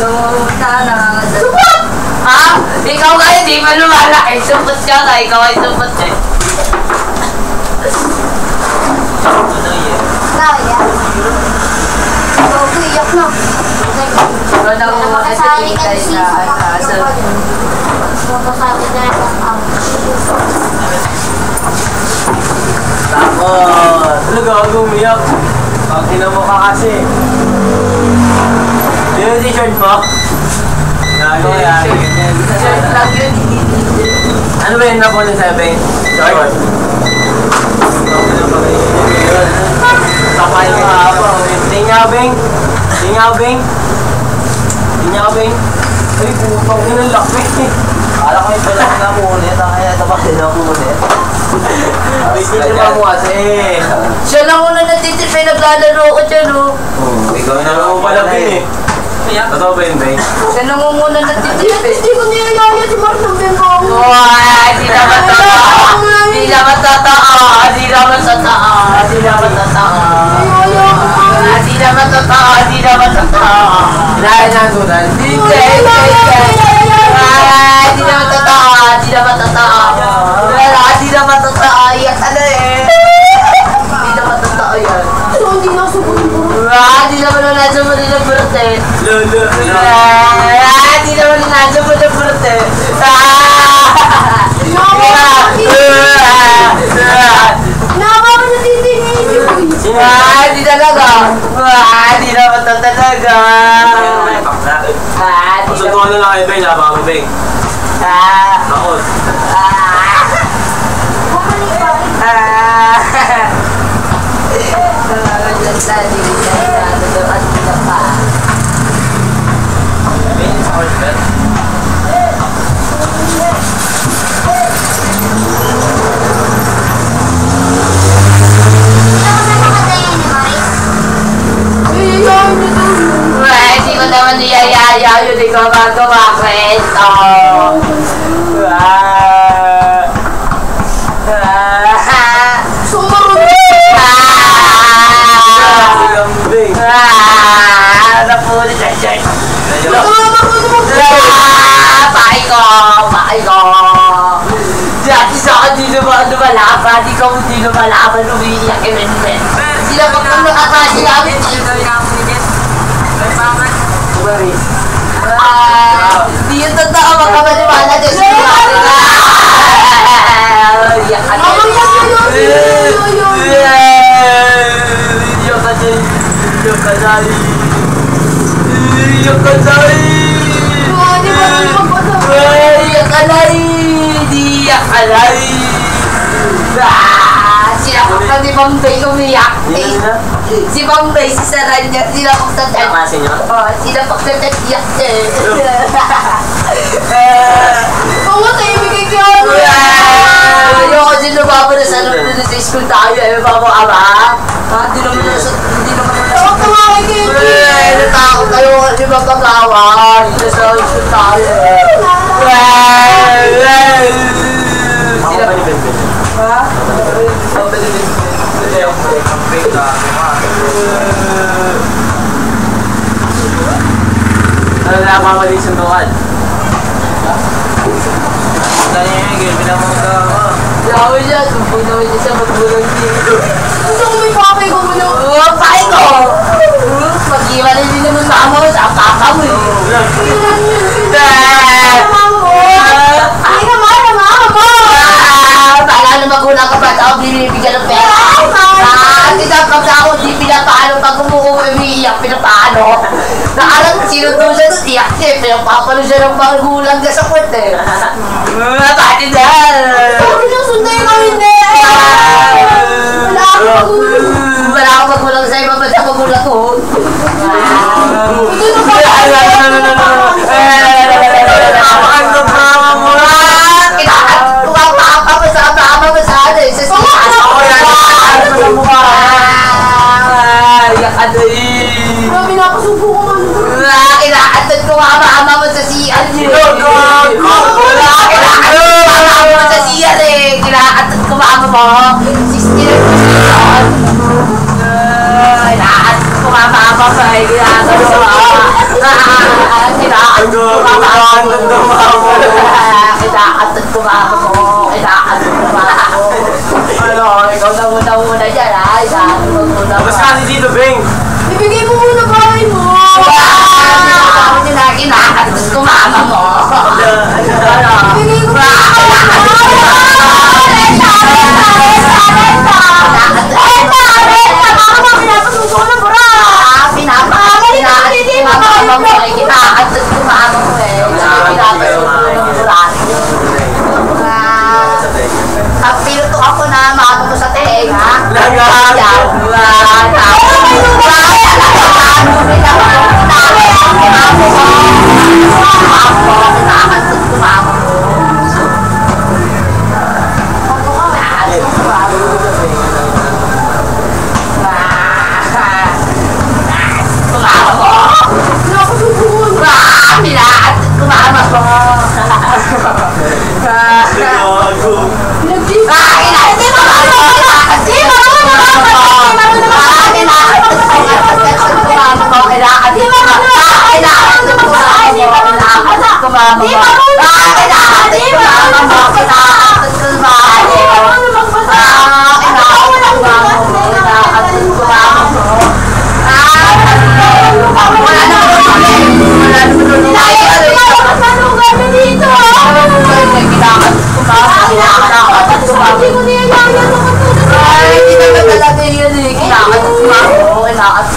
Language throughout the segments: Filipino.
Supot! Ha? Ikaw nga hindi pa lumalaki. Supot ka nga. Ikaw ay supot eh. Iyak na. Ikaw na mo makasakitay na asa. Takot! Talaga ako umiyak. Pag mo ka kasi. Yun yung t-shirt mo? Gago yan. Shirt lang yun. Ano ba yun na po ng 7? Short? Kapay mo hapa. Tingabing! Tingabing! Tingabing! Ay, putang yun ang laki. Akala ko yung pala na munit. Kaya tabakin na munit. Bikin naman mo kasi. Siya lang una natitipay. Naglalaro ko dyan oh. Ikaw na lang mo pala din eh. Totoo ba yun, Bay? Siya lang muna natitipay. Hindi ko niyayaya si Mark ng bengkong. Di naman totoo. Di naman totoo. Di naman totoo. Di naman totoo. Di naman totoo. Di naman totoo. Dahil nandunan. Di naman totoo. Di naman totoo. Di naman totoo. Iyak ka na eh. Di naman totoo yan. So, hindi na subuhin ko. Di naman na nasa mo rin ang birte. Lolo. Di naman na nasa mo rin ang birte. Nakaka na titingin. Di talaga. Di naman to talaga. Pasutuan na lang kayo, Bay. Nabaka mo, Bay. Bakot. Hindi ko naman niyayaya yun. Hindi ko magawa kwento. Napulit na dyan. Pahay ko! Pahay ko! Dati sa akin di lumalaban. Di ko hindi lumalaban. Umiiyak kay Men. Sila pagpulo ka pa. Sila di yung totoo. Magkamaliwala dyan. Iyak ka dyan. Iyak ka dyan. Iyak ka dyan. Iyak ka dyan. Iyak ka dyan. Iyak ka dyan. Sinakot ka ni Bombay umiyak. Si Bombay, si Saranya, sinakot ka dyan. Klase niyo? Sinakot ka dyan, iyak dyan. Oo, tayo ibigay ko yun. Ayoko din lumabo na sa school tayo. Babo ka ba? Hindi naman na Huwag tumawag kayo. natakot kayo kasi magkagawan. Sa school tayo. Ako ba ni Ben? Ha? Ako ba ni Ben? Hindi ako campaign na. Ano na mamali sa tuwan? Dahil yung game, pinamangga ako. Yawa siya. Tumpong naman niya siya magbulang dito. Gusto ko may papay ko muna. Pahay ko! Mag-iwalay din naman mama mo sa papa mo eh. Ay, naman, mama mo. Paala na magulang ka ba? Ako binibigyan ng pera. Tinapag ako, di pinapaano. Pag umiiyak, pinapaano. Naalang sinutusan doon, iyak siya. Pinapapalo siya ng magulang ka sa kwet eh. Bakit na? Sabi nang sunday ka, hindi. Wala akong magulang. Wala akong magulang sa iba. Ba't ako magulang ko? Grabe, napasubo ko man. Kinakatad ko ama mo sa CR niyo. Kinakatad ko ama mo. 60 na po siya. Kinakatad ko ama mo. Kinakatad ko Ang gagawin ng mama. Kinakatot ko mama mo. Kinakatot ko mama mo. Ano, ikaw na muna dyan ha. Kinakatot ko muna. Tapos kasi dito, Beng. Ibigay mo muna bahay mo. Kinakatot ko mama mo. Ibigay ko muna. Ako na mama mo sa tenga.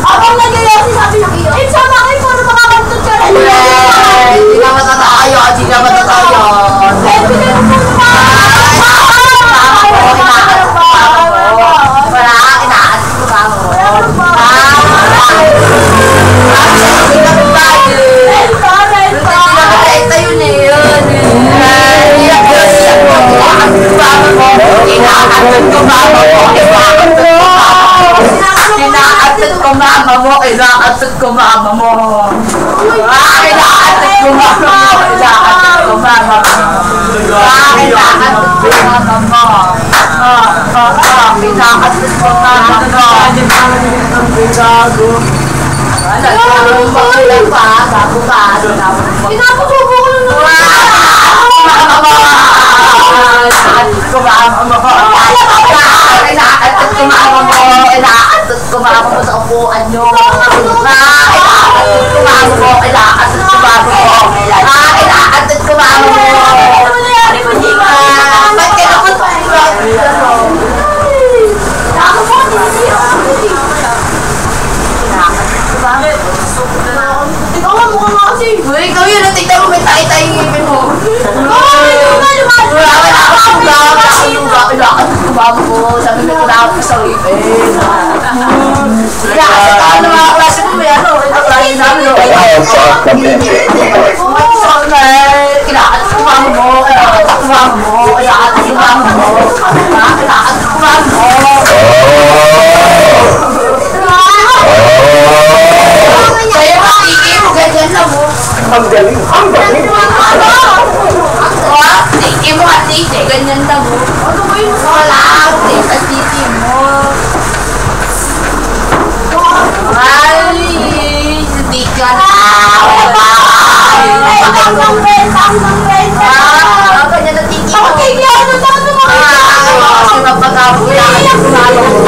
Ako nagaya sinabi ng iyo. Eh, sama kayo para makakantod ka rin. Hindi ka matatayo. Hindi ka matatayo. Eh, bigay mo muna Kinakatot ko mama mo. Kinakatot ko mama mo. Kinakatot ko mama mo. Kinakatot ko mama mo. Kinakatot ko mama mo. Kinakatot ko mama mo. Nagkaroon mo lang pa. Bago ka. Pinapakubo ko lang naman. Mama mo. Kinakatot ko mama mo. Kinakatot ko mama mo. Kinakatot ko mama mo sa upuan nyo. Kinakatot ko mama mo. Kinakatot ko mama mo. Kinakatot ko mama mo. Ba't kinakatot ko mama mo? Ikaw nga mukha nga kasi. Uy, ikaw yun. Tignan mo, may tayo-tayo yung ngipin mo. Ay, ikaw nga naman. Wala akong luga. Wala akong luga. Kinakatot ko mama mo. Sabi mo, kinakatot ko sa ngipin. Kaya kasi tayo ng mga klase mo, may ano. Ito klase namin. Kinakatot ko mama mo. Kinakatot ko mama mo. Kinakatot ko mama mo. Kinakatot ko mama mo. Kaya makiki mo, ganyan lang mo. Ang galing. Ang galing. Tiki mo at titi, ganyan lang mo. Ano ba yun? Wala, titi at titi mo. Ay, hindi ka na. Ganyan na titi mo. Kasi mapagkabula ka sa kumalo mo.